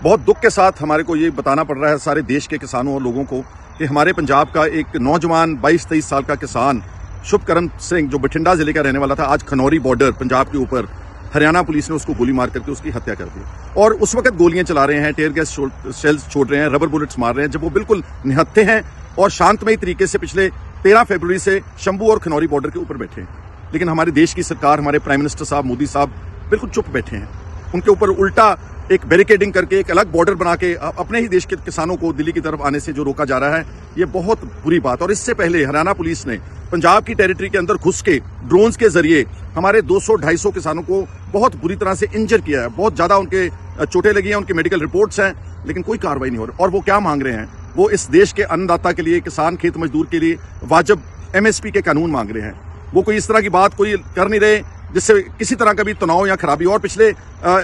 बहुत दुख के साथ हमारे को ये बताना पड़ रहा है सारे देश के किसानों और लोगों को कि हमारे पंजाब का एक नौजवान 22-23 साल का किसान शुभकरण सिंह जो बठिंडा जिले का रहने वाला था, आज खनौरी बॉर्डर पंजाब के ऊपर हरियाणा पुलिस ने उसको गोली मार करके उसकी हत्या कर दी। और उस वक्त गोलियां चला रहे हैं, टेयर गैस शेल्स छोड़ रहे हैं, रबर बुलेट्स मार रहे हैं, जब वो बिल्कुल निहत्थे हैं और शांतमयी तरीके से पिछले 13 फरवरी से शंभू और खनौरी बॉर्डर के ऊपर बैठे हैं। लेकिन हमारे देश की सरकार, हमारे प्राइम मिनिस्टर साहब मोदी साहब बिल्कुल चुप बैठे हैं। उनके ऊपर उल्टा एक बैरिकेडिंग करके एक अलग बॉर्डर बना के अपने ही देश के किसानों को दिल्ली की तरफ आने से जो रोका जा रहा है, ये बहुत बुरी बात। और इससे पहले हरियाणा पुलिस ने पंजाब की टेरिटरी के अंदर घुस के ड्रोन्स के जरिए हमारे 200-250 किसानों को बहुत बुरी तरह से इंजर किया है। बहुत ज्यादा उनके चोटें लगी हैं, उनकी मेडिकल रिपोर्ट्स हैं, लेकिन कोई कार्रवाई नहीं हो रही। और वो क्या मांग रहे हैं? वो इस देश के अन्नदाता के लिए, किसान खेत मजदूर के लिए वाजिब MSP के कानून मांग रहे हैं। वो कोई इस तरह की बात कोई कर नहीं रहे जिससे किसी तरह का भी तनाव या खराबी। और पिछले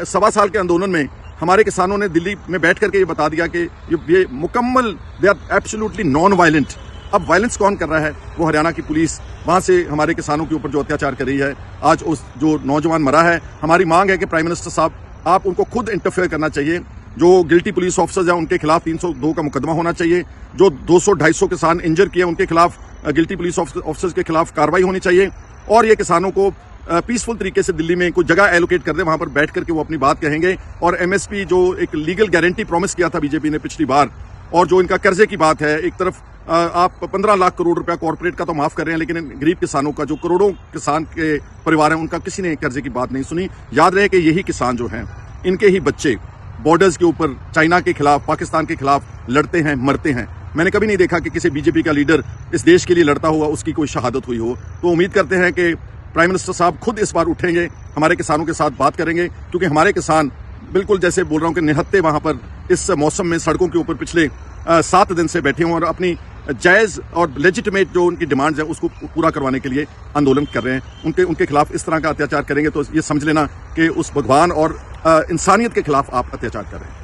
1.25 साल के आंदोलन में हमारे किसानों ने दिल्ली में बैठ करके ये बता दिया कि ये मुकम्मल, they are absolutely non violent. अब वायलेंस कौन कर रहा है? वो हरियाणा की पुलिस वहां से हमारे किसानों के ऊपर जो अत्याचार कर रही है। आज उस जो नौजवान मरा है, हमारी मांग है कि प्राइम मिनिस्टर साहब आप उनको खुद इंटरफेयर करना चाहिए। जो गिल्टी पुलिस ऑफिसर्स हैं उनके खिलाफ 302 का मुकदमा होना चाहिए। जो 200-250 किसान इंजर किए उनके खिलाफ, गिल्टी पुलिस ऑफिसर्स के खिलाफ कार्रवाई होनी चाहिए। और ये किसानों को पीसफुल तरीके से दिल्ली में कोई जगह एलोकेट कर दे, वहां पर बैठ करके वो अपनी बात कहेंगे। और MSP जो एक लीगल गारंटी प्रॉमिस किया था बीजेपी ने पिछली बार, और जो इनका कर्जे की बात है, एक तरफ आप 15 लाख करोड़ रुपया कॉर्पोरेट का तो माफ कर रहे हैं, लेकिन गरीब किसानों का, जो करोड़ों किसान के परिवार हैं, उनका किसी ने कर्जे की बात नहीं सुनी। याद रहे कि यही किसान जो हैं, इनके ही बच्चे बॉर्डर्स के ऊपर चाइना के खिलाफ, पाकिस्तान के खिलाफ लड़ते हैं, मरते हैं। मैंने कभी नहीं देखा कि किसी बीजेपी का लीडर इस देश के लिए लड़ता हुआ उसकी कोई शहादत हुई हो। तो उम्मीद करते हैं कि प्राइम मिनिस्टर साहब खुद इस बार उठेंगे, हमारे किसानों के साथ बात करेंगे, क्योंकि हमारे किसान बिल्कुल, जैसे बोल रहा हूं कि निहत्ते वहां पर इस मौसम में सड़कों के ऊपर पिछले 7 दिन से बैठे हुए और अपनी जायज और लेजिटिमेट जो उनकी डिमांड्स है उसको पूरा करवाने के लिए आंदोलन कर रहे हैं। उनके खिलाफ इस तरह का अत्याचार करेंगे तो ये समझ लेना कि उस भगवान और इंसानियत के खिलाफ आप अत्याचार कर रहे हैं।